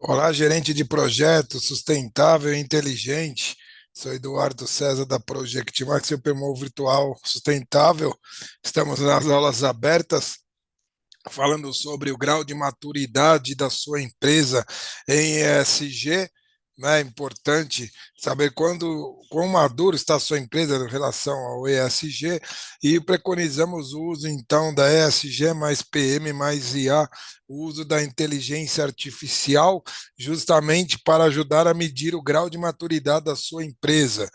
Olá, gerente de projeto sustentável e inteligente. Sou Eduardo César da Project Max, seu PMO virtual sustentável. Estamos nas aulas abertas falando sobre o grau de maturidade da sua empresa em ESG, né? É importante saber quão maduro está a sua empresa em relação ao ESG e preconizamos o uso então da ESG mais PM mais IA, o uso da inteligência artificial, justamente para ajudar a medir o grau de maturidade da sua empresa,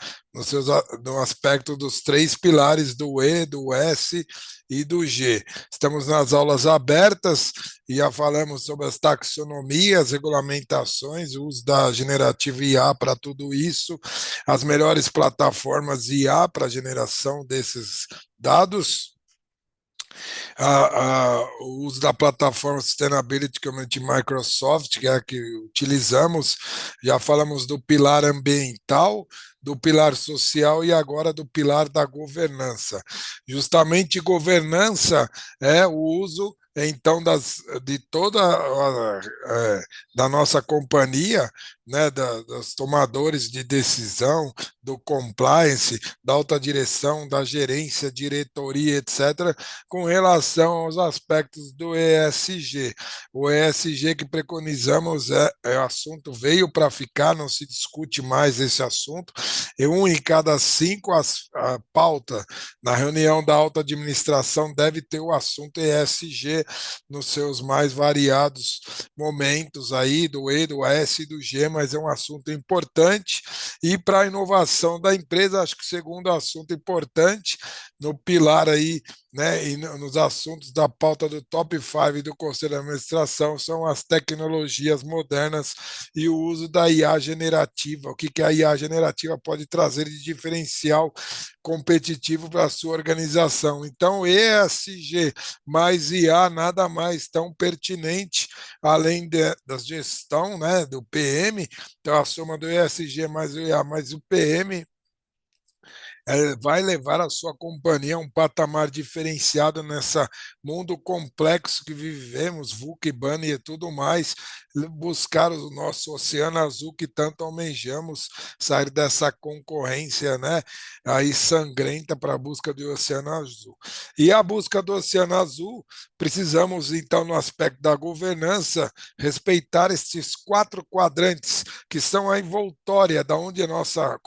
no aspecto dos três pilares do E, do S e do G. Estamos nas aulas abertas e já falamos sobre as taxonomias, regulamentações, o uso da generativa IA para tudo isso, as melhores plataformas IA para a geração desses dados, o uso da plataforma Sustainability Community Microsoft, que é a que utilizamos, já falamos do pilar ambiental, do pilar social e agora do pilar da governança. Justamente governança é o uso então de toda da nossa companhia, né, dos tomadores de decisão, do compliance, da alta direção, da gerência, diretoria, etc., com relação aos aspectos do ESG. O ESG que preconizamos assunto, veio para ficar, não se discute mais esse assunto. E um em cada cinco a pauta na reunião da alta administração deve ter o assunto ESG nos seus mais variados momentos aí, do E, do S e do G, mas é um assunto importante. E para a inovação da empresa, acho que o segundo assunto importante, no pilar aí, né, e nos assuntos da pauta do Top 5 e do Conselho de Administração são as tecnologias modernas e o uso da IA generativa. O que a IA generativa pode trazer de diferencial competitivo para a sua organização. Então, ESG mais IA nada mais tão pertinente, além da gestão, né, do PM. Então, a soma do ESG mais o IA mais o PM vai levar a sua companhia a um patamar diferenciado nessa mundo complexo que vivemos, VUCA, BANI e tudo mais, buscar o nosso oceano azul que tanto almejamos, sair dessa concorrência, né, aí sangrenta para a busca do oceano azul. E a busca do oceano azul, precisamos então no aspecto da governança respeitar esses quatro quadrantes que são a envoltória da onde a nossa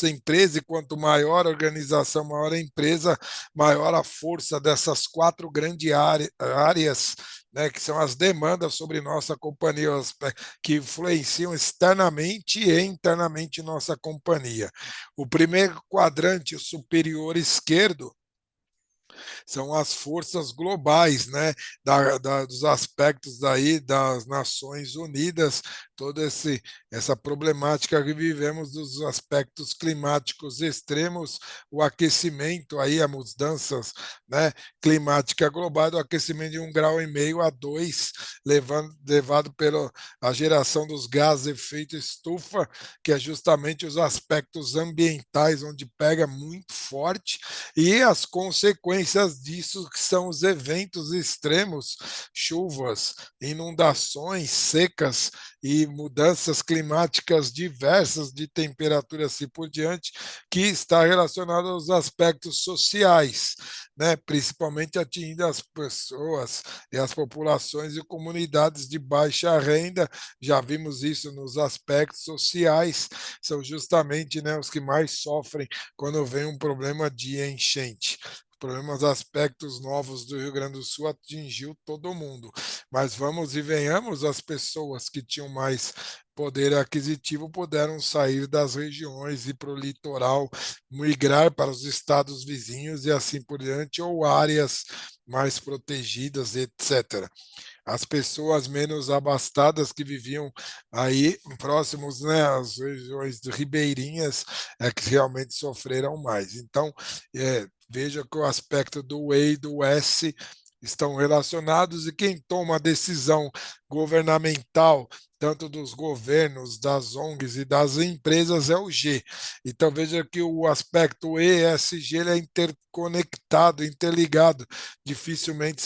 empresa, e quanto maior a organização, maior a empresa, maior a força dessas quatro grandes áreas, né, que são as demandas sobre nossa companhia, que influenciam externamente e internamente nossa companhia. O primeiro quadrante, o superior esquerdo, são as forças globais, né, dos aspectos aí das Nações Unidas, toda essa problemática que vivemos dos aspectos climáticos extremos, o aquecimento aí, as mudanças, né, climática global, do aquecimento de 1,5 graus a 2, levado pela a geração dos gases de efeito estufa, que é justamente os aspectos ambientais, onde pega muito forte, e as consequências disso, que são os eventos extremos, chuvas, inundações, secas e mudanças climáticas diversas de temperatura assim por diante, que está relacionado aos aspectos sociais, né? Principalmente atingindo as pessoas e as populações e comunidades de baixa renda. Já vimos isso nos aspectos sociais, são justamente, né, os que mais sofrem quando vem um problema de enchente. Problemas, aspectos novos do Rio Grande do Sul atingiu todo mundo. Mas vamos e venhamos, as pessoas que tinham mais poder aquisitivo puderam sair das regiões e para o litoral, migrar para os estados vizinhos e assim por diante, ou áreas mais protegidas, etc. As pessoas menos abastadas que viviam aí próximos, né, às regiões ribeirinhas, que realmente sofreram mais. Então, veja que o aspecto do E e do S estão relacionados, e quem toma a decisão governamental, tanto dos governos, das ONGs e das empresas, é o G. Então veja que o aspecto ESG ele é interconectado, interligado. Dificilmente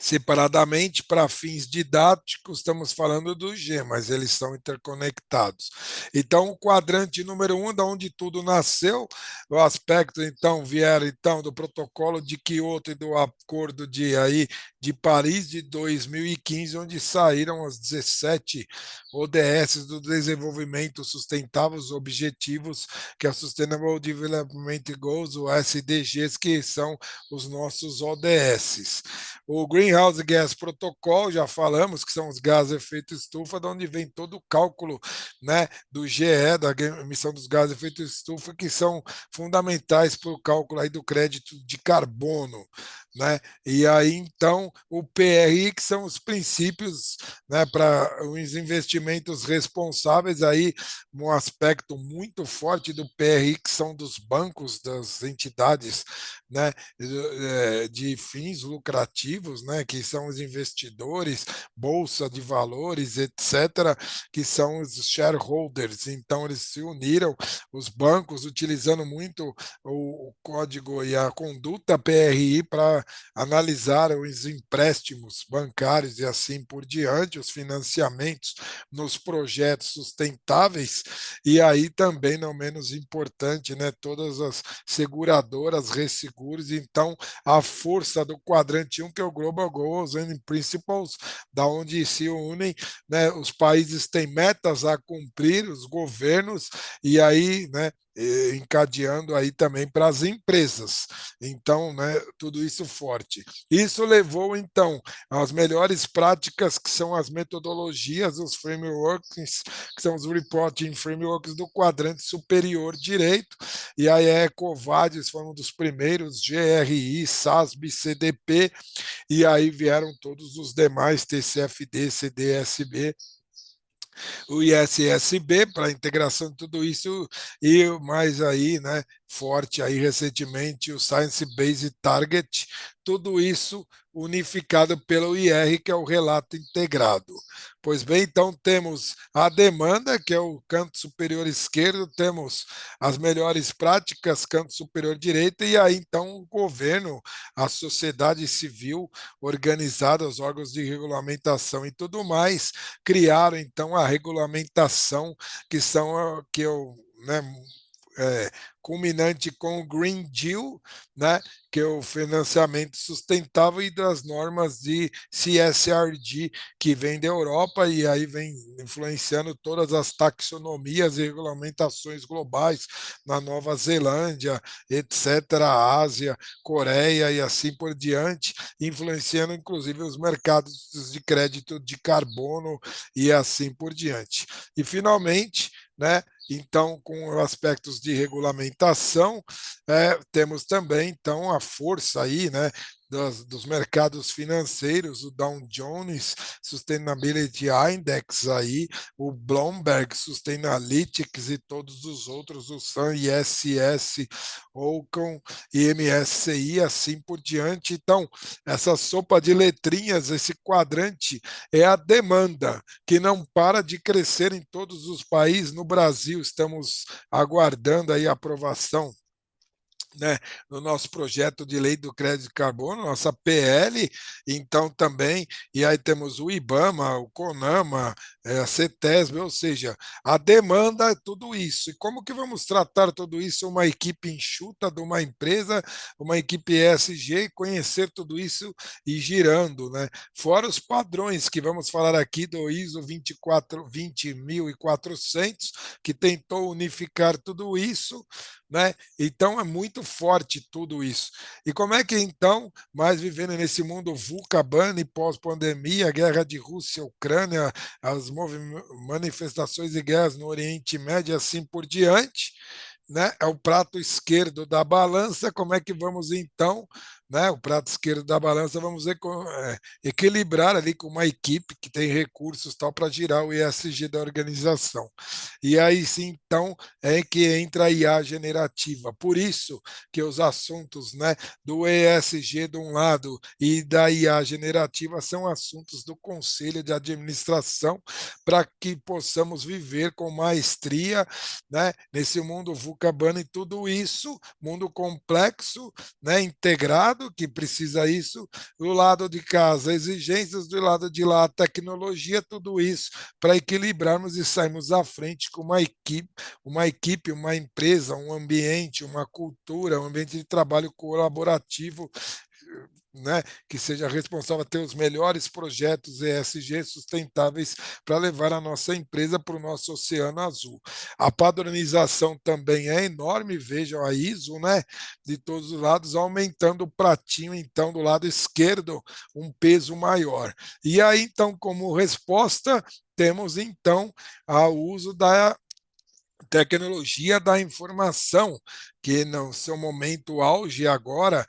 separadamente para fins didáticos, estamos falando do G, mas eles são interconectados. Então, o quadrante número um, da onde tudo nasceu, o aspecto então vieram então do protocolo de Kyoto e do acordo de Paris de 2015, onde saíram as 17 ODS do desenvolvimento sustentável, os objetivos que é a Sustainable Development Goals, o SDGs, que são os nossos ODS. O Greenhouse Gas Protocol, já falamos, que são os gases de efeito estufa, de onde vem todo o cálculo, né, do GE, da emissão dos gases de efeito estufa, que são fundamentais para o cálculo aí do crédito de carbono. Né? E aí, então, o PRI, que são os princípios, né, para os investimentos responsáveis, aí um aspecto muito forte do PRI, que são dos bancos, das entidades, né, de fins lucrativos, né, que são os investidores, bolsa de valores, etc., que são os shareholders. Então, eles se uniram, os bancos, utilizando muito o código e a conduta PRI para analisar os empréstimos bancários e assim por diante, os financiamentos nos projetos sustentáveis, e aí também, não menos importante, né, todas as seguradoras, resseguros. Então, a força do quadrante 1, que é o Global Goals and Principles, da onde se unem, né, os países têm metas a cumprir, os governos, e aí, né, encadeando aí também para as empresas. Então, né, tudo isso forte. Isso levou, então, às melhores práticas, que são as metodologias, os frameworks, que são os reporting frameworks do quadrante superior direito, e aí a EcoVadis foi um dos primeiros, GRI, SASB, CDP, e aí vieram todos os demais, TCFD, CDSB, o ISSB para a integração de tudo isso, e mais aí, né, forte aí recentemente o Science Based Target, tudo isso unificado pelo IR, que é o relato integrado. Pois bem, então temos a demanda, que é o canto superior esquerdo, temos as melhores práticas, canto superior direito, e aí então o governo, a sociedade civil organizada, os órgãos de regulamentação e tudo mais, criaram então a regulamentação, que são que eu, né, culminante com o Green Deal, né, que é o financiamento sustentável, e das normas de CSRD, que vem da Europa e aí vem influenciando todas as taxonomias e regulamentações globais na Nova Zelândia, etc., Ásia, Coreia e assim por diante, influenciando inclusive os mercados de crédito de carbono e assim por diante. E finalmente, né, então, com aspectos de regulamentação, temos também então a força aí, né, dos mercados financeiros, o Dow Jones Sustainability Index aí, o Bloomberg Sustainalytics e todos os outros, o Sun, ISS, Ocon, MSCI, assim por diante. Então, essa sopa de letrinhas, esse quadrante é a demanda, que não para de crescer em todos os países. No Brasil, estamos aguardando aí a aprovação, né, no nosso projeto de lei do crédito de carbono, nossa PL, então também, e aí temos o IBAMA, o CONAMA, a CETESB, ou seja, a demanda é tudo isso. E como que vamos tratar tudo isso? Uma equipe enxuta de uma empresa, uma equipe ESG, conhecer tudo isso e girando, né? Fora os padrões que vamos falar aqui do ISO 20400, que tentou unificar tudo isso, né? Então é muito forte tudo isso. E como é que então, mais vivendo nesse mundo VUCA, e pós-pandemia, guerra de Rússia e Ucrânia, as manifestações e guerras no Oriente Médio, assim por diante, né? É o prato esquerdo da balança. Como é que vamos então, né? O prato esquerdo da balança, vamos equilibrar ali com uma equipe que tem recursos tal para girar o ESG da organização. E aí sim, então, é que entra a IA generativa. Por isso que os assuntos, né, do ESG de um lado e da IA generativa são assuntos do Conselho de Administração, para que possamos viver com maestria, né, nesse mundo VUCA e tudo isso, mundo complexo, né, integrado, mercado, que precisa isso, do lado de casa, exigências, do lado de lá, tecnologia, tudo isso para equilibrarmos e sairmos à frente com uma equipe, uma empresa, um ambiente, uma cultura, um ambiente de trabalho colaborativo, né, que seja responsável a ter os melhores projetos ESG sustentáveis para levar a nossa empresa para o nosso oceano azul. A padronização também é enorme, vejam a ISO, né, de todos os lados, aumentando o pratinho, então, do lado esquerdo, um peso maior. E aí, então, como resposta, temos, então, o uso da tecnologia da informação, que no seu momento auge agora,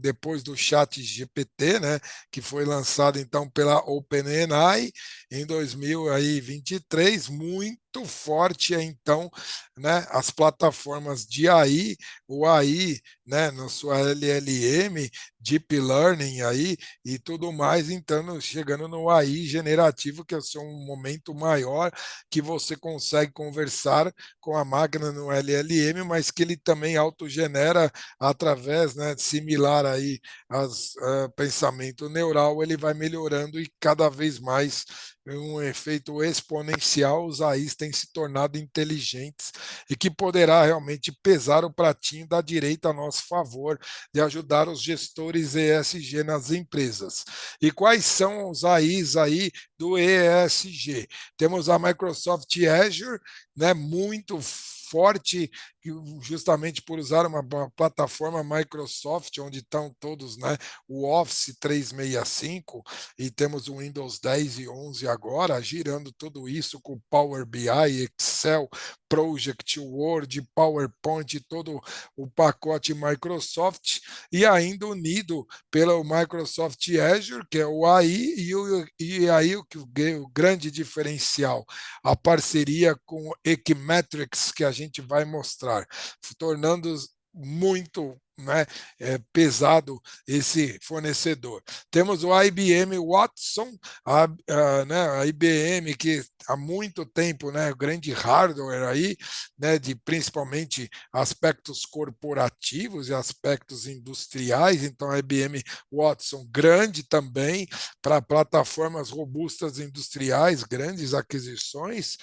depois do chat GPT, né, que foi lançado então pela OpenAI em 2023, muito forte então, né, as plataformas de AI, o AI, né, na sua LLM, Deep Learning aí e tudo mais, então chegando no AI generativo, que é o seu momento maior, que você consegue conversar com a máquina no LLM, mas que ele também autogenera através, né, similar aí aos pensamento neural, ele vai melhorando e cada vez mais um efeito exponencial, os AIs têm se tornado inteligentes e que poderá realmente pesar o pratinho da direita a nosso favor de ajudar os gestores ESG nas empresas. E quais são os AIs aí do ESG? Temos a Microsoft Azure, né, muito forte, justamente por usar uma plataforma Microsoft, onde estão todos, né, o Office 365, e temos o Windows 10 e 11 agora, girando tudo isso com Power BI, Excel, Project Word, PowerPoint, todo o pacote Microsoft, e ainda unido pelo Microsoft Azure, que é o AI, e aí o grande diferencial, a parceria com o Equimetrics, que a gente vai mostrar, tornando muito, né, pesado esse fornecedor. Temos o IBM Watson, né, a IBM que há muito tempo, né, grande hardware aí, né, de principalmente aspectos corporativos e aspectos industriais, então a IBM Watson grande também para plataformas robustas industriais, grandes aquisições.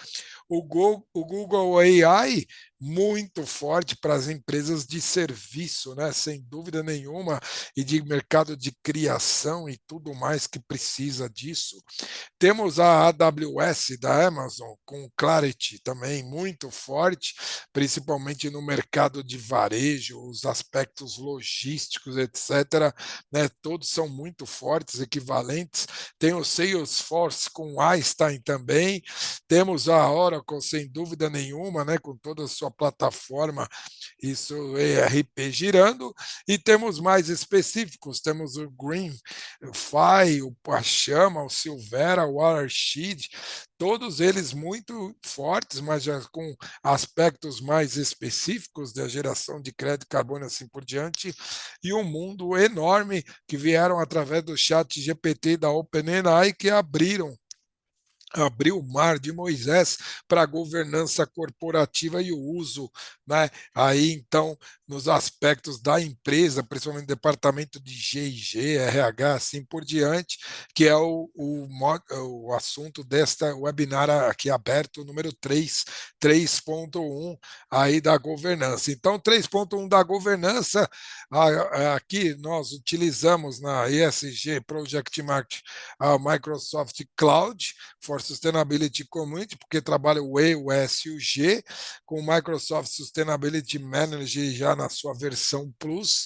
O Google AI, muito forte para as empresas de serviço, né? Sem dúvida nenhuma, e de mercado de criação e tudo mais que precisa disso. Temos a AWS da Amazon, com Clarity também muito forte, principalmente no mercado de varejo, os aspectos logísticos, etc. Né? Todos são muito fortes, equivalentes. Tem o Salesforce com Einstein também. Temos a Oracle, sem dúvida nenhuma, né? Com toda a sua plataforma, isso ERP girando. E temos mais específicos, temos o Green, o Fai, o Pachama, o Silvera, o Watershed, todos eles muito fortes, mas já com aspectos mais específicos da geração de crédito, carbono e assim por diante, e um mundo enorme que vieram através do chat GPT da OpenAI que abriu o mar de Moisés para a governança corporativa e o uso, né, aí então nos aspectos da empresa, principalmente no departamento de G&G, RH, assim por diante, que é o assunto desta webinar aqui aberto, número 3.1 aí da governança. Então, 3.1 da governança, aqui nós utilizamos na ESG Project Market a Microsoft Cloud, for Sustainability Community, porque trabalha o E, o S e o G, com o Microsoft Sustainability Manager já na sua versão Plus,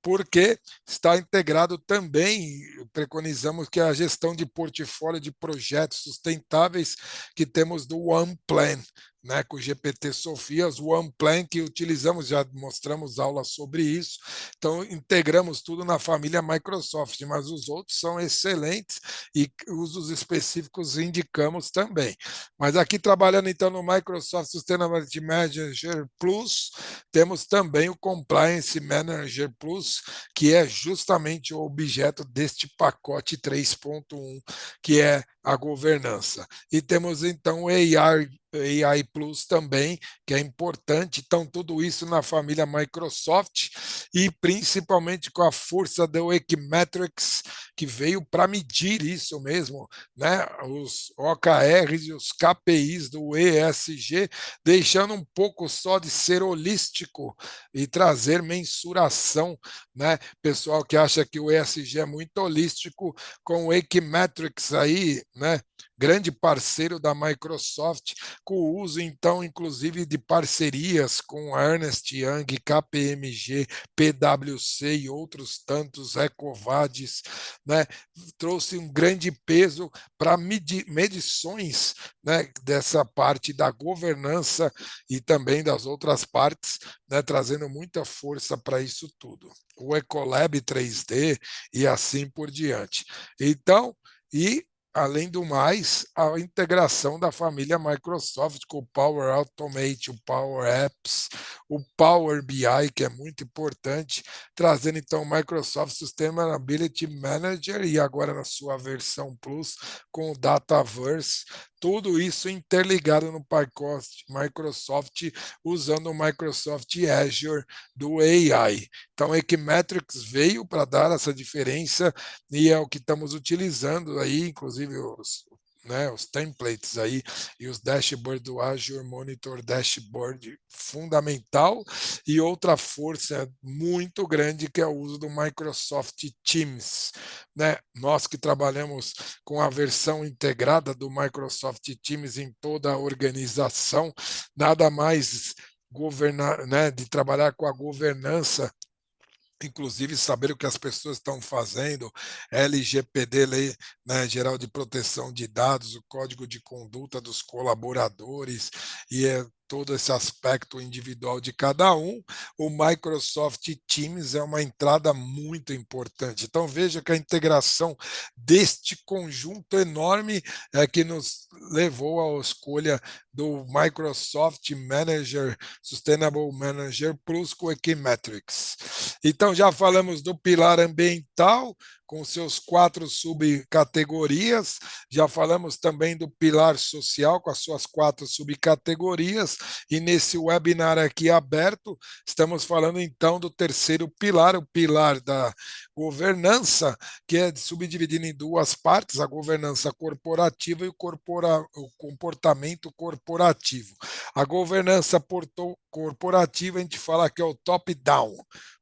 porque está integrado também, preconizamos que a gestão de portfólio de projetos sustentáveis que temos do OnePlan, né, com o GPT Sofias, o OnePlan que utilizamos, já mostramos aulas sobre isso, então integramos tudo na família Microsoft, mas os outros são excelentes e usos específicos indicamos também. Mas aqui trabalhando então no Microsoft Sustainability Manager Plus, temos também o Compliance Manager Plus, que é justamente o objeto deste pacote 3.1, que é a governança. E temos então o AI AI Plus também, que é importante. Então, tudo isso na família Microsoft e principalmente com a força do Equimetrics, que veio para medir isso mesmo, né? Os OKRs e os KPIs do ESG, deixando um pouco só de ser holístico e trazer mensuração, né? Pessoal que acha que o ESG é muito holístico, com o Equimetrics aí, né? Grande parceiro da Microsoft, com o uso, então, inclusive, de parcerias com a Ernst Young, KPMG, PwC e outros tantos, Ecovadis, né? Trouxe um grande peso para medições, né, dessa parte da governança e também das outras partes, né, trazendo muita força para isso tudo. O Ecolab 3D e assim por diante. Então, e além do mais, a integração da família Microsoft com o Power Automate, o Power Apps, o Power BI, que é muito importante, trazendo então o Microsoft Sustainability Manager e agora na sua versão Plus com o Dataverse, tudo isso interligado no pacote Microsoft usando o Microsoft Azure do AI. Então, a Equimetrics veio para dar essa diferença e é o que estamos utilizando aí, inclusive os templates aí e os dashboards do Azure Monitor Dashboard fundamental e outra força muito grande que é o uso do Microsoft Teams, né? Nós que trabalhamos com a versão integrada do Microsoft Teams em toda a organização, nada mais governar, né, de trabalhar com a governança, inclusive saber o que as pessoas estão fazendo, LGPD, Lei, né, Geral de Proteção de Dados, o Código de Conduta dos colaboradores e todo esse aspecto individual de cada um, o Microsoft Teams é uma entrada muito importante. Então veja que a integração deste conjunto enorme é que nos levou à escolha do Microsoft Manager, Sustainable Manager Plus com Equimetrics. Então, já falamos do pilar ambiental, com seus 4 subcategorias, já falamos também do pilar social, com as suas 4 subcategorias, e nesse webinar aqui aberto, estamos falando então do terceiro pilar, o pilar da governança, que é subdividido em duas partes, a governança corporativa e o comportamento corporativo. A governança corporativa, a gente fala que é o top-down,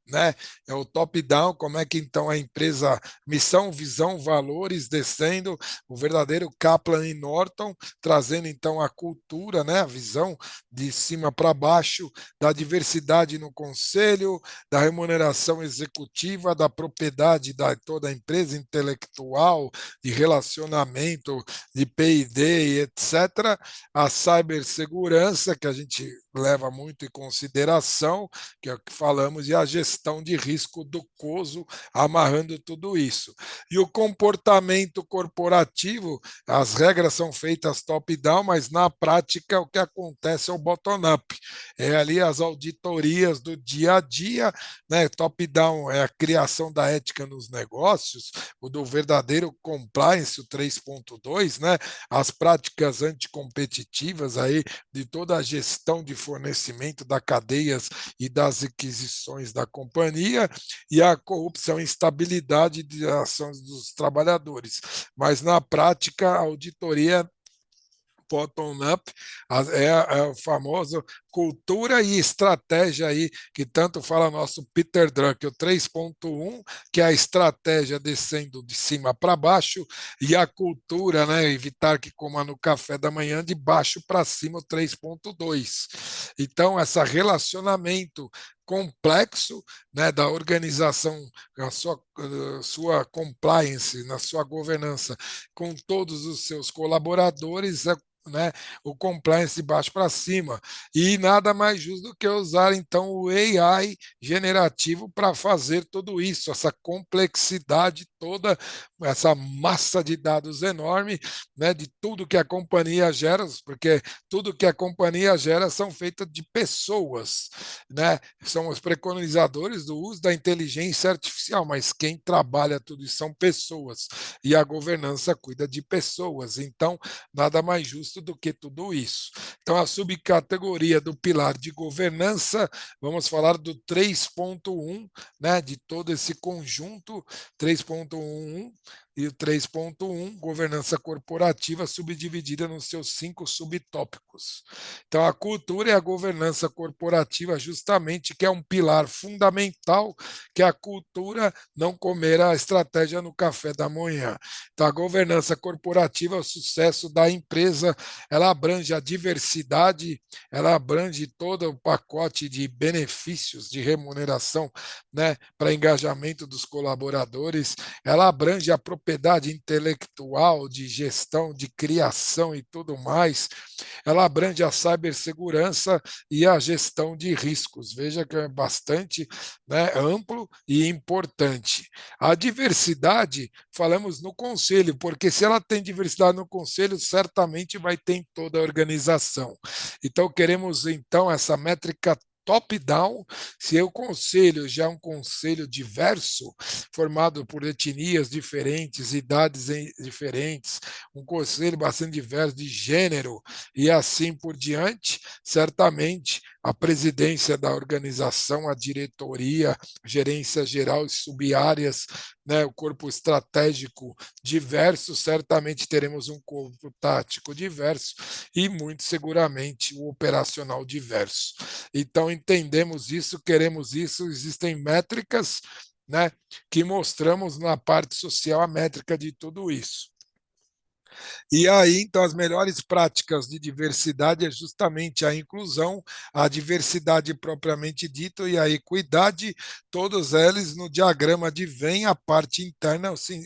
né? É o top-down, como é que então a empresa, missão, visão, valores, descendo, o verdadeiro Kaplan e Norton, trazendo então a cultura, né? A visão de cima para baixo, da diversidade no conselho, da remuneração executiva, da propriedade da toda a empresa intelectual, de relacionamento, de P&D, etc. A cibersegurança, que a gente leva muito em consideração, que é o que falamos, e a gestão de risco do COSO, amarrando tudo isso. E o comportamento corporativo, as regras são feitas top-down, mas na prática o que acontece é o bottom-up. É ali as auditorias do dia a dia, né? Top-down é a criação da ética nos negócios, o do verdadeiro compliance, o 3.2, né? As práticas anticompetitivas aí de toda a gestão de fornecimento da cadeias e das aquisições da companhia e a corrupção e instabilidade de ações dos trabalhadores. Mas, na prática, a auditoria bottom-up, é o famoso cultura e estratégia aí, que tanto fala nosso Peter Drucker, o 3.1, que é a estratégia descendo de cima para baixo, e a cultura, né, evitar que coma no café da manhã de baixo para cima, o 3.2. Então, esse relacionamento complexo, né, da organização, a sua compliance, na sua governança com todos os seus colaboradores, né, o compliance de baixo para cima. E nada mais justo do que usar, então, o AI generativo para fazer tudo isso, essa complexidade toda, essa massa de dados enorme, né, de tudo que a companhia gera, porque tudo que a companhia gera são feitas de pessoas, né? São os preconizadores do uso da inteligência artificial, mas quem trabalha tudo isso são pessoas, e a governança cuida de pessoas, então nada mais justo do que tudo isso. Então, a subcategoria do pilar de governança, vamos falar do 3.1, né, de todo esse conjunto, 3.11 e o 3.1, governança corporativa, subdividida nos seus 5 subtópicos. Então, a cultura e a governança corporativa, justamente, que é um pilar fundamental, que a cultura não comer a estratégia no café da manhã. Então, a governança corporativa, o sucesso da empresa, ela abrange a diversidade, ela abrange todo o pacote de benefícios de remuneração, né, para engajamento dos colaboradores, ela abrange a propriedade intelectual, de gestão, de criação e tudo mais, ela abrange a cibersegurança e a gestão de riscos. Veja que é bastante, né, amplo e importante. A diversidade, falamos no conselho, porque se ela tem diversidade no conselho, certamente vai ter em toda a organização. Então, queremos, então, essa métrica top-down, se o conselho já é um conselho diverso, formado por etnias diferentes, idades diferentes, um conselho bastante diverso de gênero e assim por diante, certamente a presidência da organização, a diretoria, gerência geral e subáreas, né, o corpo estratégico diverso, certamente teremos um corpo tático diverso e muito seguramente o operacional diverso. Então entendemos isso, queremos isso, existem métricas, né, que mostramos na parte social a métrica de tudo isso. E aí, então, as melhores práticas de diversidade é justamente a inclusão, a diversidade propriamente dita e a equidade, todos eles no diagrama de Venn, a parte interna, assim,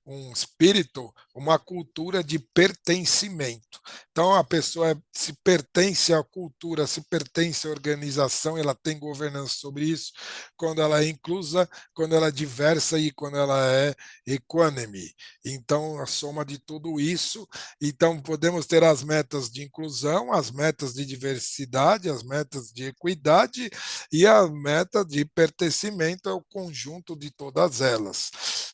um espírito, uma cultura de pertencimento. Então, a pessoa se pertence à cultura, se pertence à organização, ela tem governança sobre isso, quando ela é inclusa, quando ela é diversa e quando ela é equânime. Então, a soma de tudo isso, então podemos ter as metas de inclusão, as metas de diversidade, as metas de equidade e a meta de pertencimento ao conjunto de todas elas.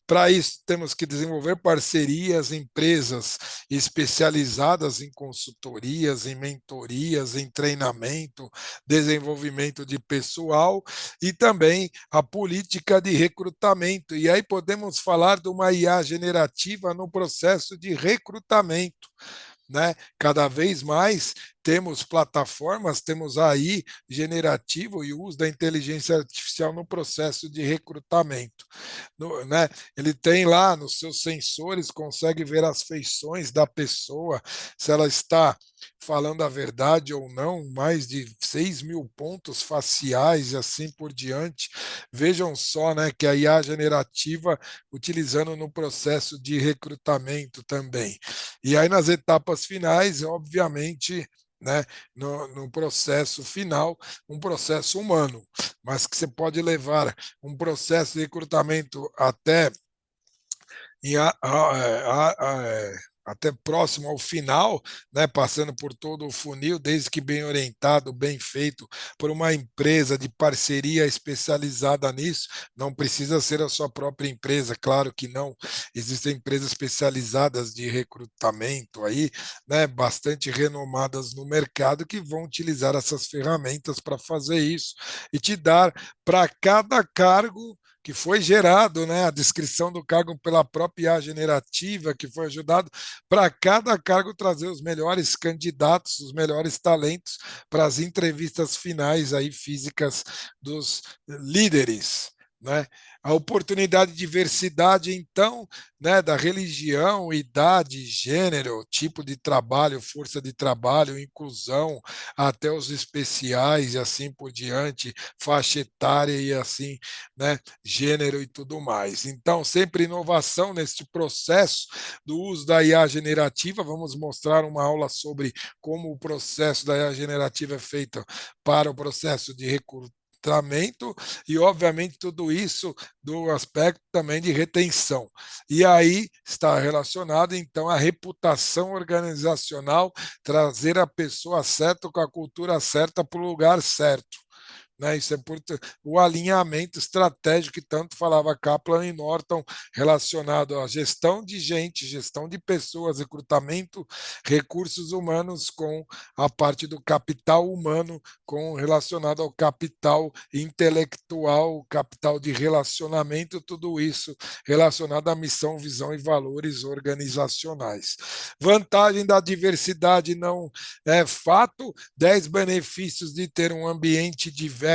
Para isso, temos que desenvolver parcerias, empresas especializadas em consultorias, em mentorias, em treinamento, desenvolvimento de pessoal e também a política de recrutamento. E aí podemos falar de uma IA generativa no processo de recrutamento, né? Cada vez mais temos plataformas, temos AI generativo e o uso da inteligência artificial no processo de recrutamento. Né? Ele tem lá nos seus sensores, consegue ver as feições da pessoa, se ela está falando a verdade ou não, mais de 6.000 pontos faciais e assim por diante. Vejam só, né, que a IA generativa utilizando no processo de recrutamento também. E aí, nas etapas finais, obviamente, né, no processo final, um processo humano, mas que você pode levar um processo de recrutamento até em até próximo ao final, né, passando por todo o funil, desde que bem orientado, bem feito por uma empresa de parceria especializada nisso, não precisa ser a sua própria empresa, claro que não, existem empresas especializadas de recrutamento aí, né, bastante renomadas no mercado que vão utilizar essas ferramentas para fazer isso e te dar para cada cargo que foi gerado, né, a descrição do cargo pela própria IA generativa, que foi ajudado para cada cargo trazer os melhores candidatos, os melhores talentos para as entrevistas finais aí físicas dos líderes. Né? A oportunidade de diversidade, então, né, da religião, idade, gênero, tipo de trabalho, força de trabalho, inclusão, até os especiais e assim por diante, faixa etária e assim, né, gênero e tudo mais. Então, sempre inovação nesse processo do uso da IA generativa. Vamos mostrar uma aula sobre como o processo da IA generativa é feito para o processo de recrutamento recrutamento e, obviamente, tudo isso do aspecto também de retenção. E aí está relacionado, então, à reputação organizacional, trazer a pessoa certa com a cultura certa para o lugar certo. Né? Isso é o alinhamento estratégico que tanto falava Kaplan e Norton relacionado à gestão de gente, gestão de pessoas, recrutamento, recursos humanos com a parte do capital humano com relacionado ao capital intelectual, capital de relacionamento, tudo isso relacionado à missão, visão e valores organizacionais. Vantagem da diversidade não é fato, 10 benefícios de ter um ambiente diverso.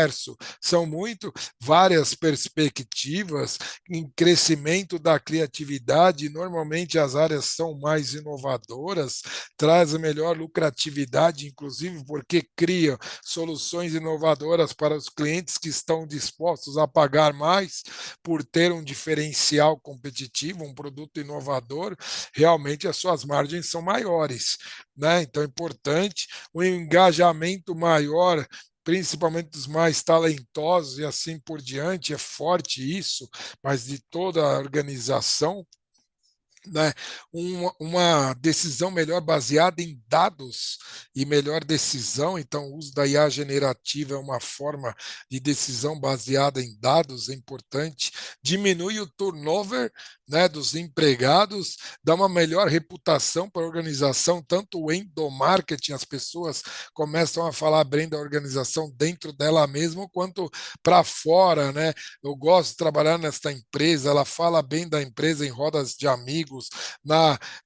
São muito várias perspectivas em crescimento da criatividade. Normalmente as áreas são mais inovadoras, traz melhor lucratividade, inclusive porque cria soluções inovadoras para os clientes que estão dispostos a pagar mais por ter um diferencial competitivo, um produto inovador. Realmente as suas margens são maiores, né? Então é importante um engajamento maior, principalmente dos mais talentosos e assim por diante, é forte isso, mas de toda a organização, né, uma decisão melhor baseada em dados e melhor decisão. Então, o uso da IA generativa é uma forma de decisão baseada em dados, é importante. Diminui o turnover, né, dos empregados, dá uma melhor reputação para a organização, tanto o endomarketing, as pessoas começam a falar bem da organização dentro dela mesma, quanto para fora, né? Eu gosto de trabalhar nesta empresa, ela fala bem da empresa em rodas de amigos,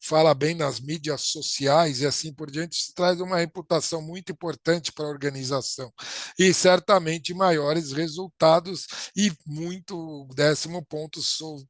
fala bem nas mídias sociais e assim por diante. Isso traz uma reputação muito importante para a organização e certamente maiores resultados e muito, 10º ponto,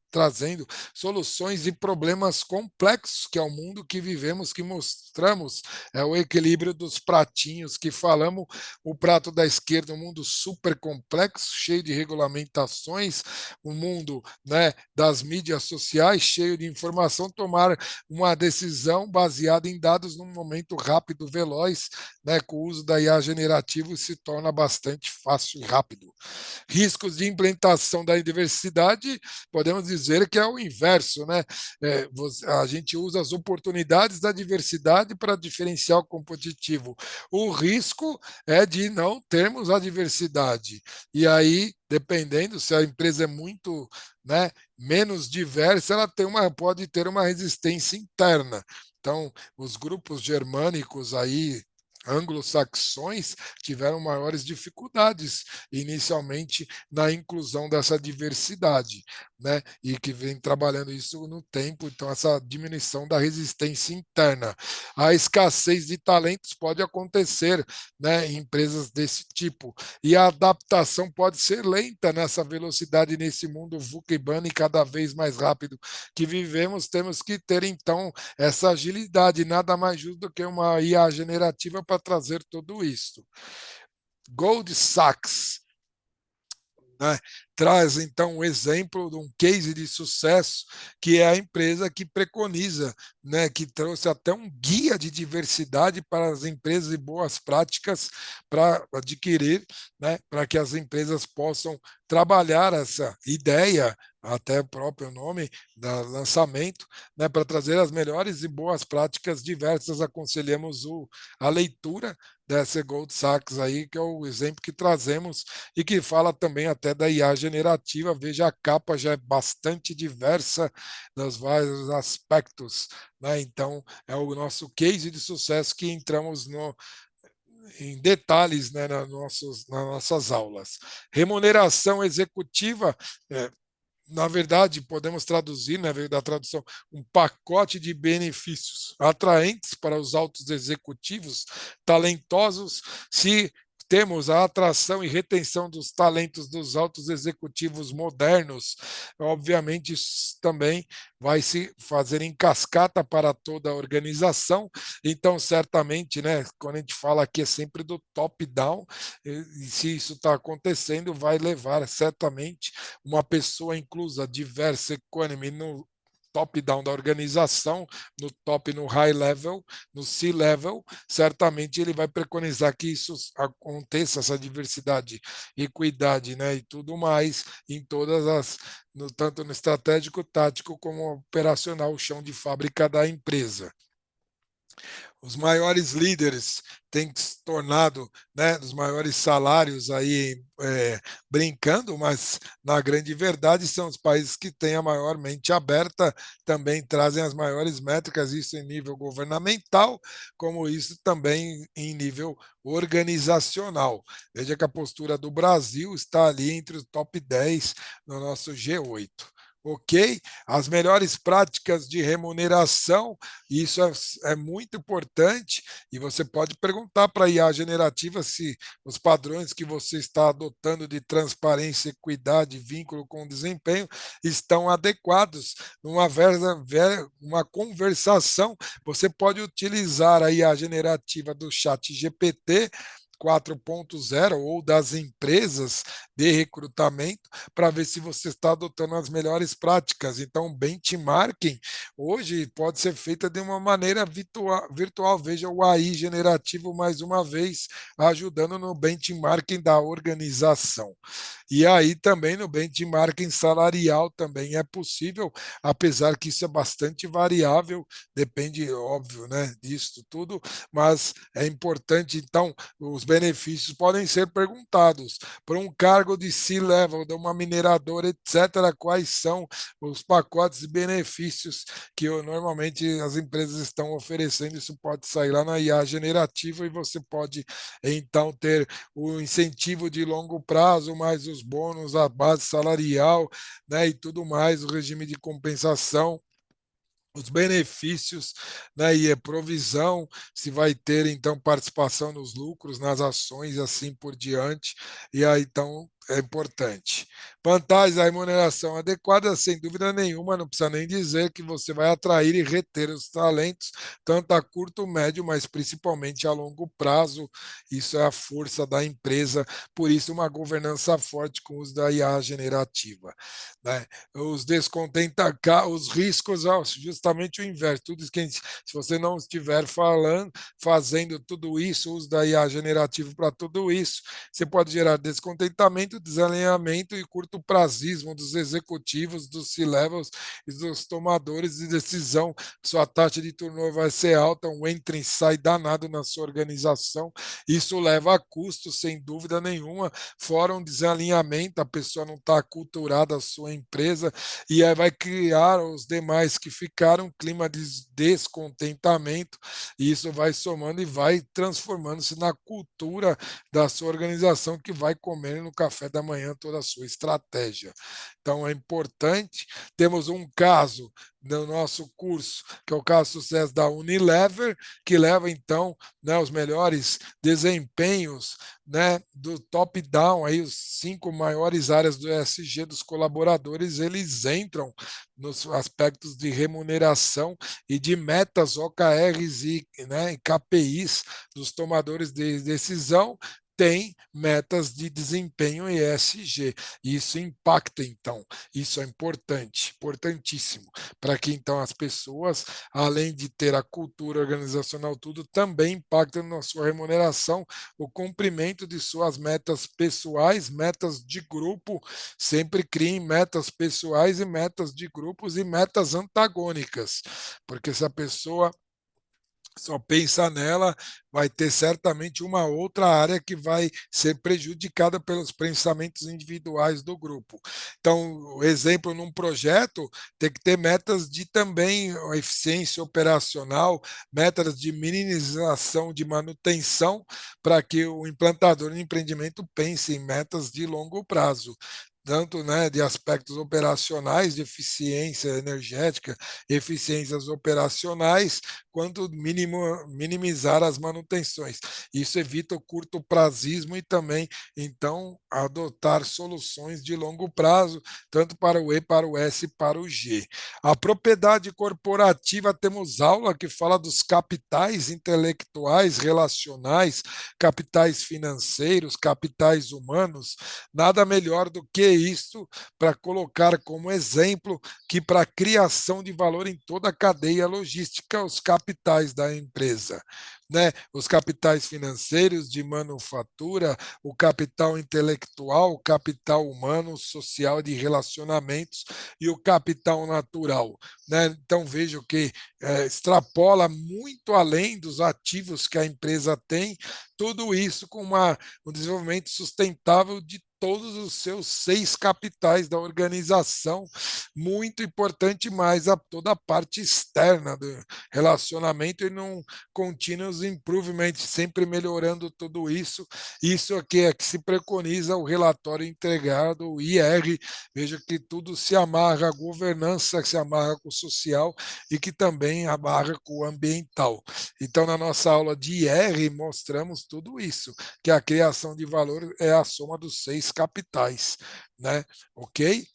trazendo soluções de problemas complexos, que é o mundo que vivemos, que mostramos, é o equilíbrio dos pratinhos que falamos, o prato da esquerda, um mundo super complexo, cheio de regulamentações, um mundo, né, das mídias sociais, cheio de informação, tomar uma decisão baseada em dados num momento rápido, veloz, né, com o uso da IA generativo se torna bastante fácil e rápido. Riscos de implementação da diversidade, podemos dizer que é o inverso, né? A gente usa as oportunidades da diversidade para diferencial competitivo. O risco é de não termos a diversidade. E aí, dependendo se a empresa é muito, né, menos diversa, ela pode ter uma resistência interna. Então, os grupos germânicos aí, anglo-saxões, tiveram maiores dificuldades inicialmente na inclusão dessa diversidade, né? E que vem trabalhando isso no tempo, então essa diminuição da resistência interna. A escassez de talentos pode acontecer, né, em empresas desse tipo, e a adaptação pode ser lenta nessa velocidade, nesse mundo VUCA e cada vez mais rápido que vivemos. Temos que ter então essa agilidade, nada mais justo do que uma IA generativa para trazer tudo isso. Gold Sachs, né, traz então um exemplo de um case de sucesso, que é a empresa que preconiza, né, que trouxe até um guia de diversidade para as empresas e boas práticas para adquirir, né, para que as empresas possam trabalhar essa ideia, até o próprio nome do lançamento, né, para trazer as melhores e boas práticas diversas. Aconselhamos a leitura dessa Gold Sachs aí, que é o exemplo que trazemos e que fala também até da IA generativa. Veja, a capa já é bastante diversa nos vários aspectos, né? Então, é o nosso case de sucesso que entramos em detalhes, né, nas nossas aulas. Remuneração executiva, na verdade, podemos traduzir, né, veio da tradução, um pacote de benefícios atraentes para os altos executivos talentosos. Se temos a atração e retenção dos talentos dos altos executivos modernos, obviamente isso também vai se fazer em cascata para toda a organização. Então, certamente, né, quando a gente fala aqui é sempre do top-down, e se isso está acontecendo, vai levar certamente uma pessoa inclusa, diversa, equânime, top-down da organização, no top, no high level, no C-level, certamente ele vai preconizar que isso aconteça, essa diversidade, equidade, né, e tudo mais, em todas as, no, tanto no estratégico, tático, como operacional, o chão de fábrica da empresa. Os maiores líderes têm se tornado, né, os maiores salários aí, brincando, mas na grande verdade são os países que têm a maior mente aberta, também trazem as maiores métricas, isso em nível governamental, como isso também em nível organizacional. Veja que a postura do Brasil está ali entre o top 10 no nosso G8. Ok? As melhores práticas de remuneração, isso é muito importante, e você pode perguntar para a IA generativa se os padrões que você está adotando de transparência, equidade, vínculo com o desempenho estão adequados. Uma conversação, você pode utilizar a IA generativa do chat GPT 4.0 ou das empresas de recrutamento para ver se você está adotando as melhores práticas. Então, benchmarking hoje pode ser feita de uma maneira virtual. Veja o AI generativo mais uma vez ajudando no benchmarking da organização. E aí também no benchmarking salarial também é possível, apesar que isso é bastante variável, depende, óbvio, né, disso tudo, mas é importante, então, os benefícios podem ser perguntados. Para um cargo de C-level, de uma mineradora, etc., quais são os pacotes de benefícios que normalmente as empresas estão oferecendo? Isso pode sair lá na IA generativa e você pode, então, ter o incentivo de longo prazo, mais os bônus, a base salarial, né, e tudo mais, o regime de compensação, os benefícios, né, e a provisão, se vai ter então participação nos lucros, nas ações, assim por diante, e aí então é importante. Vantagens, a remuneração adequada, sem dúvida nenhuma, não precisa nem dizer que você vai atrair e reter os talentos, tanto a curto, médio, mas principalmente a longo prazo. Isso é a força da empresa, por isso uma governança forte com o uso da IA generativa, né? Os riscos, justamente o inverso. Tudo isso que se você não estiver fazendo tudo isso, uso da IA generativo para tudo isso, você pode gerar descontentamento, desalinhamento e curto prazismo dos executivos, dos C-levels e dos tomadores de decisão. Sua taxa de turnover vai ser alta, um entra e sai danado na sua organização. Isso leva a custos, sem dúvida nenhuma, fora um desalinhamento, a pessoa não está aculturada à sua empresa, e aí vai criar os demais que ficaram um clima de descontentamento, e isso vai somando e vai transformando-se na cultura da sua organização, que vai comer no café da manhã toda a sua estratégia. Então é importante. Temos um caso no nosso curso, que é o caso de sucesso da Unilever, que leva então, né, os melhores desempenhos, né, do top-down, aí os 5 maiores áreas do ESG dos colaboradores, eles entram nos aspectos de remuneração e de metas OKRs e, né, e KPIs dos tomadores de decisão, tem metas de desempenho ESG. Isso impacta, então, isso é importante, importantíssimo, para que então as pessoas, além de ter a cultura organizacional, tudo também impacta na sua remuneração, o cumprimento de suas metas pessoais, metas de grupo, sempre criem metas pessoais e metas de grupos e metas antagônicas, porque se a pessoa só pensa nela, vai ter certamente uma outra área que vai ser prejudicada pelos pensamentos individuais do grupo. Então, o exemplo num projeto tem que ter metas de também eficiência operacional, metas de minimização de manutenção, para que o implantador de empreendimento pense em metas de longo prazo, tanto, né, de aspectos operacionais, de eficiência energética, eficiências operacionais, quanto minimizar as manutenções. Isso evita o curto prazismo e também, então, adotar soluções de longo prazo, tanto para o E, para o S e para o G. A propriedade corporativa, temos aula que fala dos capitais intelectuais, relacionais, capitais financeiros, capitais humanos. Nada melhor do que isso para colocar como exemplo que para a criação de valor em toda a cadeia logística, os capitais da empresa, né? Os capitais financeiros de manufatura, o capital intelectual, o capital humano, social de relacionamentos e o capital natural, né? Então vejo que extrapola muito além dos ativos que a empresa tem, tudo isso com um desenvolvimento sustentável de todos os seus 6 capitais da organização, muito importante mais a toda a parte externa do relacionamento e num continuous improvement, sempre melhorando tudo isso. Isso aqui é que se preconiza o relatório entregado, o IR. Veja que tudo se amarra, a governança se amarra com o social e que também amarra com o ambiental. Então, na nossa aula de IR, mostramos tudo isso, que a criação de valor é a soma dos 6 capitais, né? Ok?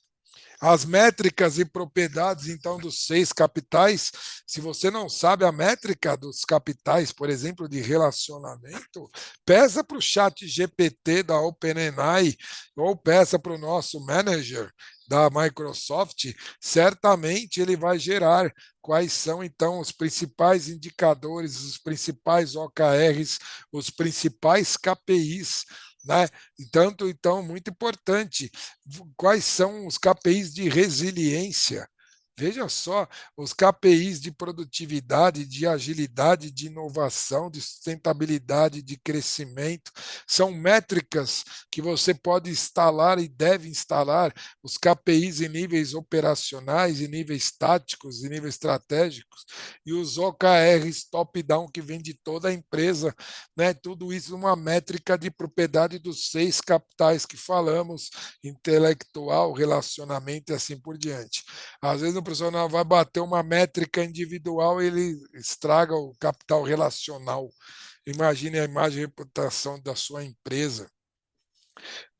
As métricas e propriedades, então, dos 6 capitais, se você não sabe a métrica dos capitais, por exemplo, de relacionamento, peça para o chat GPT da OpenAI ou peça para o nosso manager da Microsoft, certamente ele vai gerar quais são, então, os principais indicadores, os principais OKRs, os principais KPIs, né? Tanto, então, muito importante, quais são os KPIs de resiliência. Veja só, os KPIs de produtividade, de agilidade, de inovação, de sustentabilidade, de crescimento, são métricas que você pode instalar e deve instalar, os KPIs em níveis operacionais, em níveis táticos, em níveis estratégicos, e os OKRs top-down que vem de toda a empresa, né? Tudo isso uma métrica de propriedade dos 6 capitais que falamos, intelectual, relacionamento e assim por diante. Às vezes o profissional vai bater uma métrica individual e ele estraga o capital relacional. Imagine a imagem e reputação da sua empresa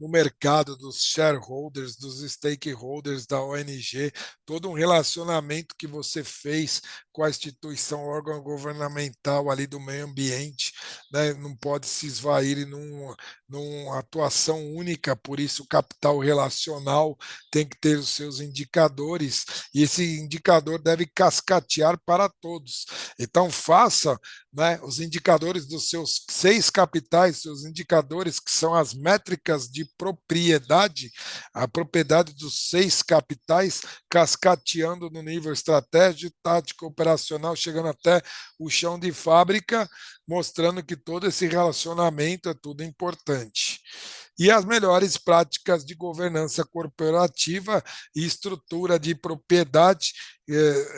no mercado, dos shareholders, dos stakeholders da ONG, todo um relacionamento que você fez com a instituição, órgão governamental ali do meio ambiente, né? Não pode se esvair numa atuação única, por isso o capital relacional tem que ter os seus indicadores, e esse indicador deve cascatear para todos. Então, faça, né, os indicadores dos seus 6 capitais, seus indicadores que são as métricas de propriedade, a propriedade dos 6 capitais, cascateando no nível estratégico, tático, operacional, chegando até o chão de fábrica, mostrando que todo esse relacionamento é tudo importante. E as melhores práticas de governança corporativa e estrutura de propriedade.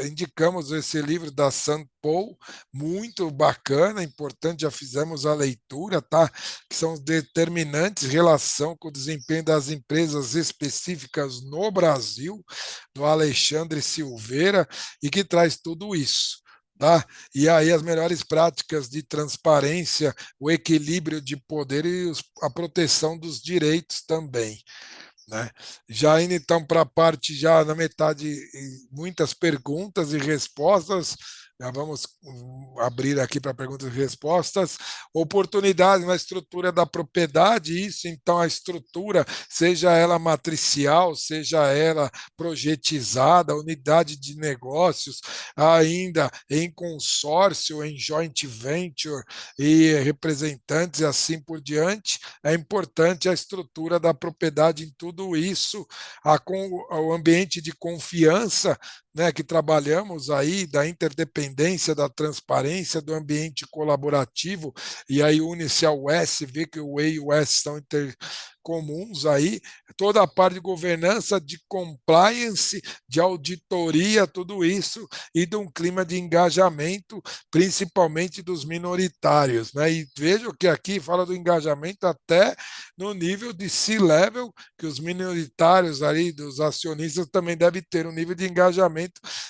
Indicamos esse livro da Sam Paul, muito bacana, importante, já fizemos a leitura, tá? Que são os determinantes em relação com o desempenho das empresas específicas no Brasil, do Alexandre Silveira, e que traz tudo isso. Tá? E aí as melhores práticas de transparência, o equilíbrio de poder e a proteção dos direitos também, né? Já indo então para a parte, já na metade, muitas perguntas e respostas. Já vamos abrir aqui para perguntas e respostas. Oportunidades na estrutura da propriedade, isso então a estrutura, seja ela matricial, seja ela projetizada, unidade de negócios, ainda em consórcio, em joint venture e representantes e assim por diante, é importante a estrutura da propriedade em tudo isso, o ambiente de confiança, né, que trabalhamos aí, da interdependência, da transparência, do ambiente colaborativo, e aí une-se ao S, vê que o E e o S são intercomuns aí, toda a parte de governança, de compliance, de auditoria, tudo isso, e de um clima de engajamento, principalmente dos minoritários, né? E vejo que aqui fala do engajamento até no nível de C-level, que os minoritários ali, dos acionistas, também devem ter um nível de engajamento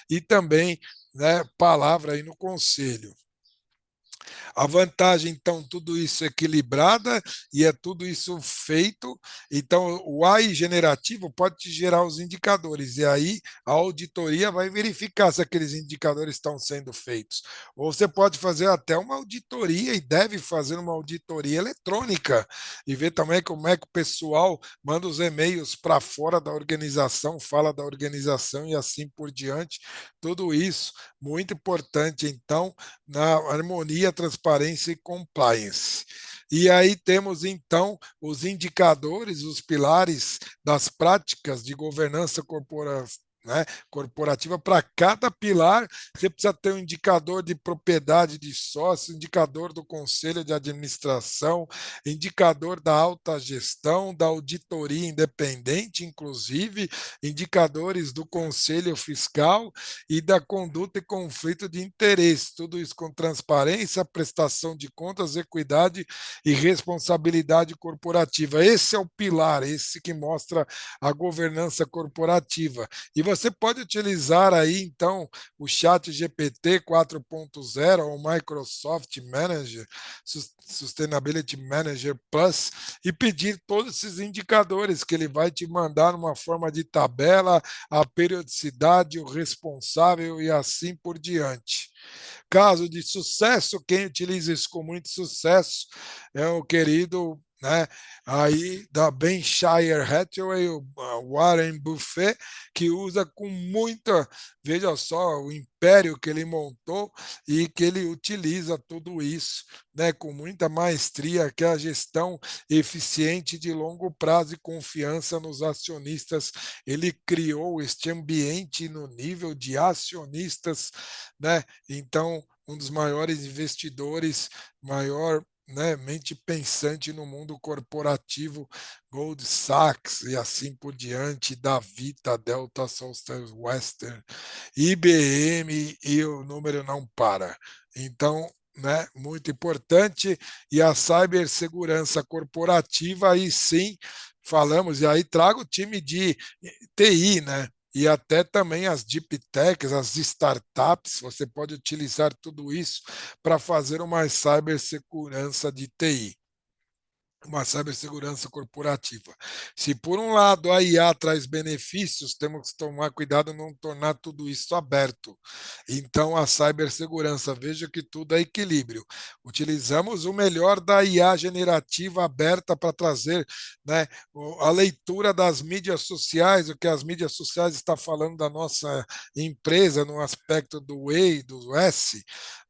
e também né, palavra aí no conselho. A vantagem, então, tudo isso equilibrada e é tudo isso feito. Então, o AI generativo pode te gerar os indicadores, e aí a auditoria vai verificar se aqueles indicadores estão sendo feitos. Ou você pode fazer até uma auditoria e deve fazer uma auditoria eletrônica e ver também como é que o pessoal manda os e-mails para fora da organização, fala da organização e assim por diante. Tudo isso muito importante, então, na harmonia, transparência e compliance. E aí temos então os indicadores, os pilares das práticas de governança corporativa, né, corporativa. Para cada pilar, você precisa ter um indicador de propriedade de sócio, indicador do conselho de administração, indicador da alta gestão, da auditoria independente, inclusive, indicadores do conselho fiscal e da conduta e conflito de interesse. Tudo isso com transparência, prestação de contas, equidade e responsabilidade corporativa. Esse é o pilar, esse que mostra a governança corporativa. E você pode utilizar aí, então, o Chat GPT 4.0 ou Microsoft Manager, Sustainability Manager Plus, e pedir todos esses indicadores que ele vai te mandar numa forma de tabela, a periodicidade, o responsável e assim por diante. Caso de sucesso, quem utiliza isso com muito sucesso é o querido, né, aí da Berkshire Hathaway, o Warren Buffett, que usa com muita, veja só, o império que ele montou e que ele utiliza tudo isso, né, com muita maestria, que é a gestão eficiente de longo prazo e confiança nos acionistas. Ele criou este ambiente no nível de acionistas, né? Então, um dos maiores investidores, maior, né, mente pensante no mundo corporativo, Gold Sachs e assim por diante, da Vita, Delta, Southwestern, IBM e o número não para. Então, né, muito importante. E a cibersegurança corporativa, aí sim, falamos, e aí trago o time de TI, né? E até também as deep techs, as startups, você pode utilizar tudo isso para fazer uma cibersegurança de TI, uma cibersegurança corporativa. Se por um lado a IA traz benefícios, temos que tomar cuidado em não tornar tudo isso aberto. Então a cibersegurança, veja que tudo é equilíbrio. Utilizamos o melhor da IA generativa aberta para trazer, né, a leitura das mídias sociais, o que as mídias sociais estão falando da nossa empresa no aspecto do E, do S,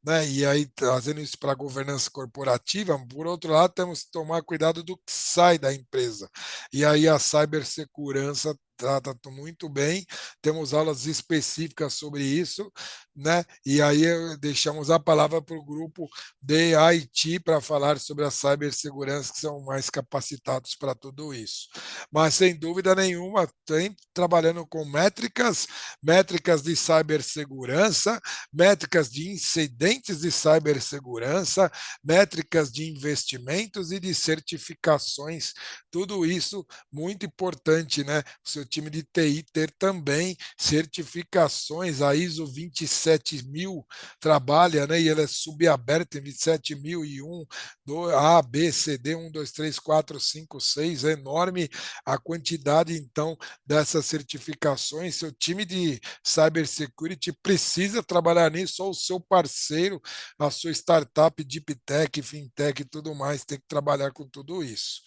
né? E aí trazendo isso para a governança corporativa. Por outro lado, temos que tomar cuidado do que sai da empresa. E aí a cibersegurança trata muito bem, temos aulas específicas sobre isso, né? E aí deixamos a palavra para o grupo de IT para falar sobre a cibersegurança, que são mais capacitados para tudo isso. Mas sem dúvida nenhuma, tem trabalhando com métricas, métricas de cibersegurança, métricas de incidentes de cibersegurança, métricas de investimentos e de certificações. Tudo isso muito importante, né? O seu time de TI ter também certificações. A ISO 27000 trabalha, né? E ela é subaberta em 27001, do A, B, C, D, 1, 2, 3, 4, 5, 6. É enorme a quantidade, então, dessas certificações. Seu time de cybersecurity precisa trabalhar nisso, ou o seu parceiro, a sua startup, deep tech, fintech e tudo mais, tem que trabalhar com tudo isso.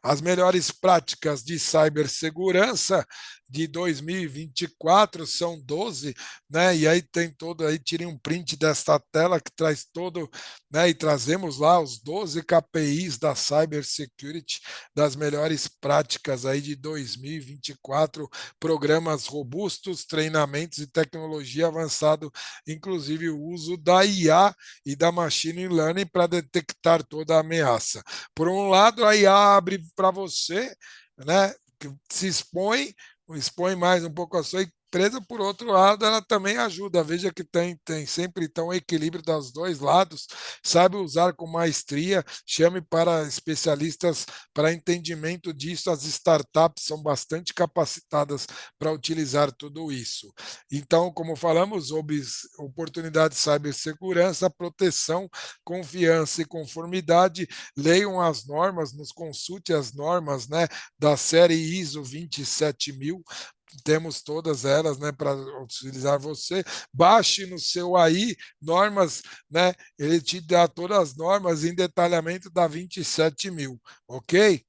As melhores práticas de cibersegurança de 2024 são 12, né? E aí tem todo aí, tirem um print desta tela que traz todo, né? E trazemos lá os 12 KPIs da cybersecurity, das melhores práticas aí de 2024, programas robustos, treinamentos e tecnologia avançado, inclusive o uso da IA e da machine learning para detectar toda a ameaça. Por um lado, a IA abre para você, né, que se expõe mais um pouco a sua empresa, por outro lado, ela também ajuda. Veja que tem sempre então equilíbrio dos dois lados, sabe usar com maestria, chame para especialistas para entendimento disso. As startups são bastante capacitadas para utilizar tudo isso. Então, como falamos, oportunidade de cibersegurança, proteção, confiança e conformidade. Leiam as normas, nos consulte as normas, né, da série ISO 27000, temos todas elas, né, para utilizar você. Baixe no seu AI normas, né? Ele te dá todas as normas em detalhamento da 27000, ok?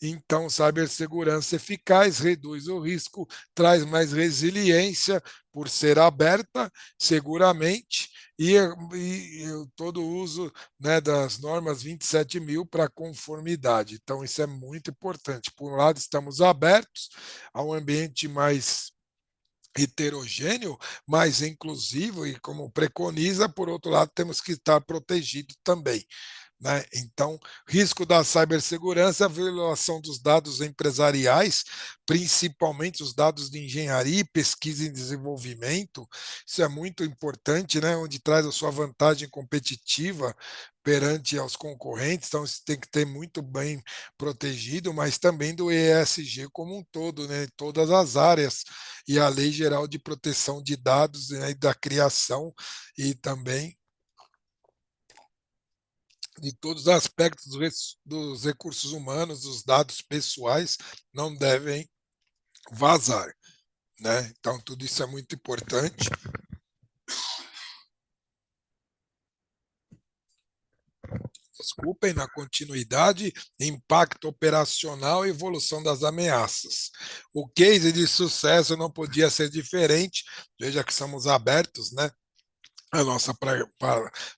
Então, cibersegurança eficaz reduz o risco, traz mais resiliência por ser aberta, seguramente, e todo o uso, né, das normas 27000 para conformidade. Então, isso é muito importante. Por um lado, estamos abertos a um ambiente mais heterogêneo, mais inclusivo e como preconiza, por outro lado, temos que estar protegido também, né? Então, risco da cibersegurança, a violação dos dados empresariais, principalmente os dados de engenharia, pesquisa e desenvolvimento, isso é muito importante, né? Onde traz a sua vantagem competitiva perante aos concorrentes, então isso tem que ter muito bem protegido, mas também do ESG como um todo, né? Todas as áreas e a Lei Geral de Proteção de Dados, né? E da criação e também de todos os aspectos dos recursos humanos, dos dados pessoais, não devem vazar, né? Então, tudo isso é muito importante. Desculpem, na continuidade, impacto operacional e evolução das ameaças. O case de sucesso não podia ser diferente, veja que somos abertos, né? A nossa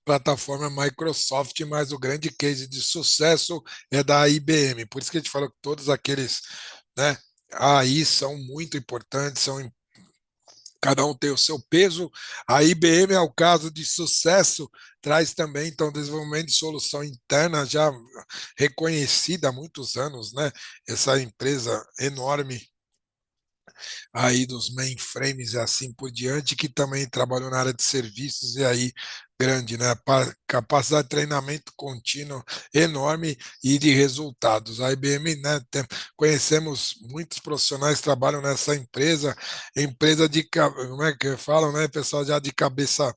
plataforma é Microsoft, mas o grande case de sucesso é da IBM. Por isso que a gente falou que todos aqueles, né, aí são muito importantes, cada um tem o seu peso. A IBM é o caso de sucesso, traz também então desenvolvimento de solução interna já reconhecida há muitos anos, né? Essa empresa enorme aí dos mainframes e assim por diante, que também trabalhou na área de serviços e aí grande, né? Capacidade de treinamento contínuo enorme e de resultados. A IBM, né? Conhecemos muitos profissionais que trabalham nessa empresa, empresa de, como é que falam, né? Pessoal já de cabeça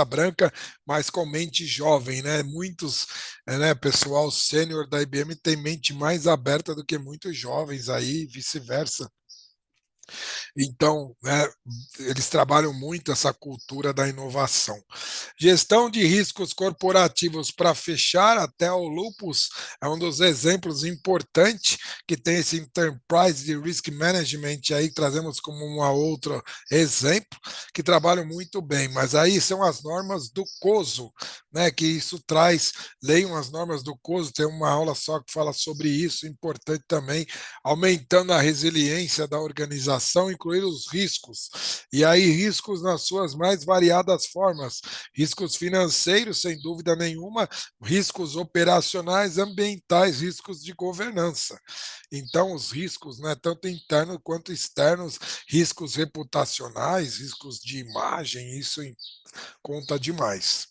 branca, mas com mente jovem, né? Muitos, né, pessoal sênior da IBM tem mente mais aberta do que muitos jovens aí, vice-versa. Então, né, eles trabalham muito essa cultura da inovação. Gestão de riscos corporativos para fechar, até o Lupus é um dos exemplos importantes que tem esse Enterprise de Risk Management aí, trazemos como uma outra exemplo, que trabalham muito bem, mas aí são as normas do COSO, né, que isso traz, leiam as normas do COSO, tem uma aula só que fala sobre isso, importante também, aumentando a resiliência da organização, incluir os riscos, e aí riscos nas suas mais variadas formas, riscos financeiros, sem dúvida nenhuma, riscos operacionais, ambientais, riscos de governança. Então, os riscos, né, tanto internos quanto externos, riscos reputacionais, riscos de imagem, isso conta demais.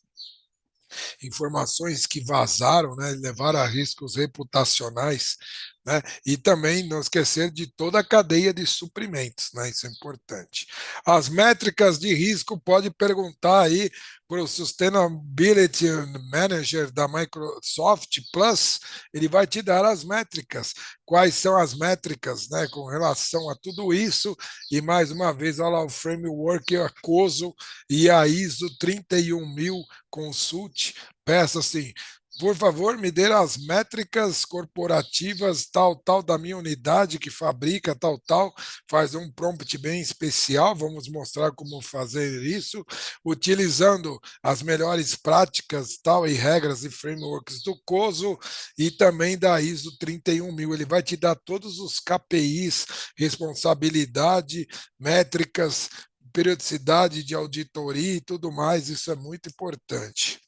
Informações que vazaram, né, levaram a riscos reputacionais, né, e também não esquecer de toda a cadeia de suprimentos, né, isso é importante. As métricas de risco, pode perguntar aí para o Sustainability Manager da Microsoft Plus, ele vai te dar as métricas. Quais são as métricas, né, com relação a tudo isso? E mais uma vez, olha lá o framework aquoso e a ISO 31000 consulte, peça assim, por favor, me dê as métricas corporativas tal da minha unidade que fabrica tal, faz um prompt bem especial, vamos mostrar como fazer isso, utilizando as melhores práticas tal e regras e frameworks do COSO e também da ISO 31000. Ele vai te dar todos os KPIs, responsabilidade, métricas, periodicidade de auditoria e tudo mais, isso é muito importante.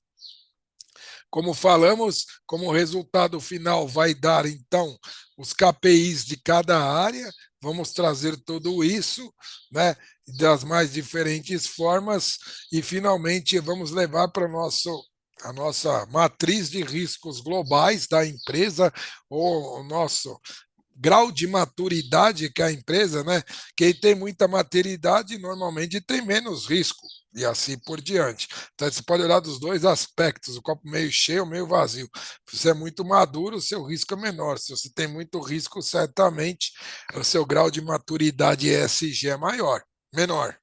Como falamos, como resultado final vai dar, então, os KPIs de cada área, vamos trazer tudo isso, né, das mais diferentes formas e finalmente vamos levar para a nossa matriz de riscos globais da empresa, ou o nosso grau de maturidade que a empresa, né? Quem tem muita maturidade normalmente tem menos risco e assim por diante. Então você pode olhar dos dois aspectos, o copo meio cheio, meio vazio. Se você é muito maduro, o seu risco é menor. Se você tem muito risco, certamente o seu grau de maturidade ESG é maior, menor.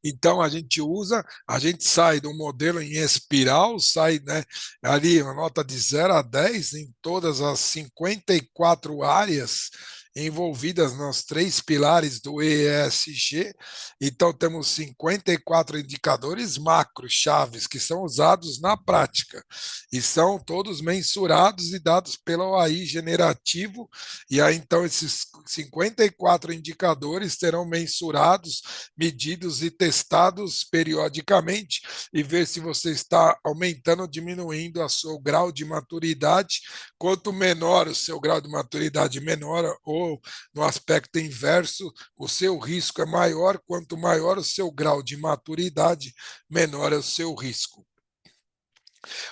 Então a gente sai do modelo em espiral, sai, né, ali uma nota de 0 a 10 em todas as 54 áreas envolvidas nos três pilares do ESG. Então temos 54 indicadores macro chaves que são usados na prática e são todos mensurados e dados pelo AI generativo. E aí então esses 54 indicadores serão mensurados, medidos e testados periodicamente e ver se você está aumentando ou diminuindo o seu grau de maturidade. Quanto menor o seu grau de maturidade, menor, ou no aspecto inverso, o seu risco é maior. Quanto maior o seu grau de maturidade, menor é o seu risco.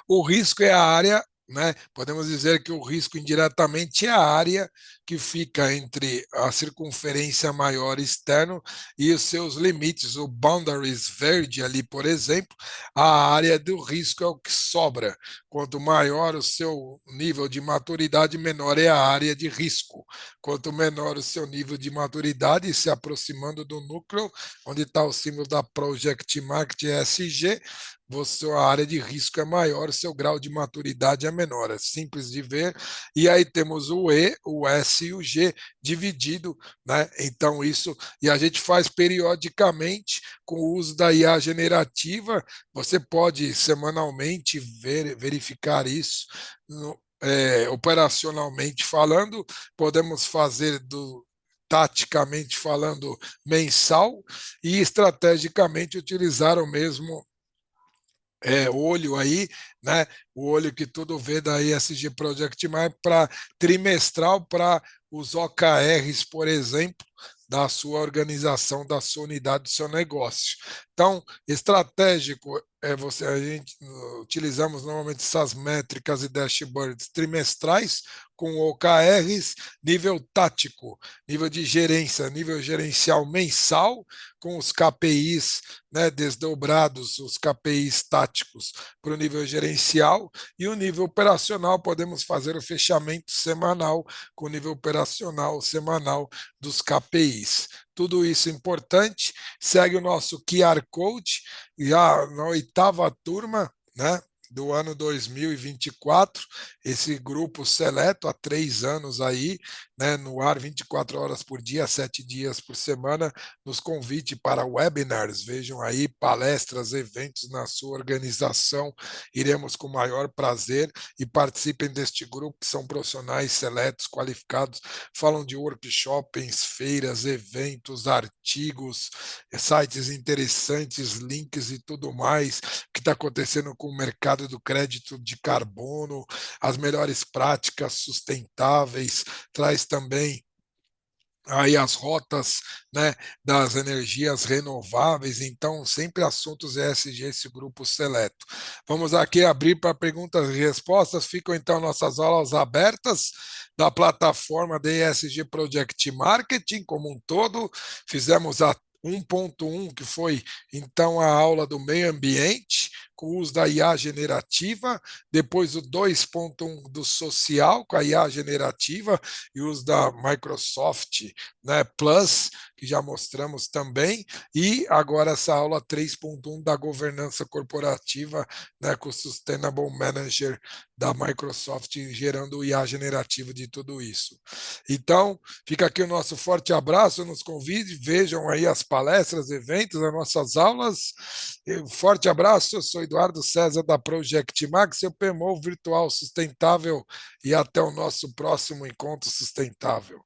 O risco é a área, né? Podemos dizer que o risco indiretamente é a área que fica entre a circunferência maior externo e os seus limites, o boundaries verde ali, por exemplo, a área do risco é o que sobra. Quanto maior o seu nível de maturidade, menor é a área de risco. Quanto menor o seu nível de maturidade, se aproximando do núcleo, onde está o símbolo da Project Market ESG, a área de risco é maior, seu grau de maturidade é menor. É simples de ver. E aí temos o E, o S e o G dividido, né? Então, isso, e a gente faz periodicamente com o uso da IA generativa. Você pode semanalmente verificar isso. Operacionalmente falando, podemos fazer taticamente falando, mensal, e estrategicamente utilizar o mesmo olho aí, né? O olho que tudo vê da ESG Project Map para trimestral para os OKRs, por exemplo, da sua organização, da sua unidade, do seu negócio. Então, estratégico a gente utilizamos normalmente essas métricas e dashboards trimestrais com OKRs, nível tático, nível de gerência, nível gerencial mensal, com os KPIs, né, desdobrados, os KPIs táticos para o nível gerencial, e o nível operacional podemos fazer o fechamento semanal com o nível operacional semanal dos KPIs. Tudo isso é importante. Segue o nosso QR Code, já na oitava turma, né, do ano 2024, esse grupo seleto há 3 anos aí, né, no ar 24 horas por dia, 7 dias por semana, nos convite para webinars, vejam aí palestras, eventos na sua organização, iremos com o maior prazer e participem deste grupo, que são profissionais seletos, qualificados, falam de workshops, feiras, eventos, artigos, sites interessantes, links e tudo mais, que está acontecendo com o mercado do crédito de carbono, as melhores práticas sustentáveis, traz também aí as rotas, né, das energias renováveis, então sempre assuntos ESG, esse grupo seleto. Vamos aqui abrir para perguntas e respostas, ficam então nossas aulas abertas da plataforma da ESG Project Marketing como um todo, fizemos a 1.1, que foi então a aula do meio ambiente, com o uso da IA generativa, depois o 2.1 do social, com a IA generativa, e o uso da Microsoft, né, Plus, que já mostramos também, e agora essa aula 3.1 da governança corporativa, né, com o Sustainable Manager da Microsoft, gerando o IA generativo de tudo isso. Então, fica aqui o nosso forte abraço, nos convide, vejam aí as palestras, eventos, as nossas aulas. Forte abraço, eu sou Eduardo César da Project Max, seu PMO virtual sustentável, e até o nosso próximo encontro sustentável.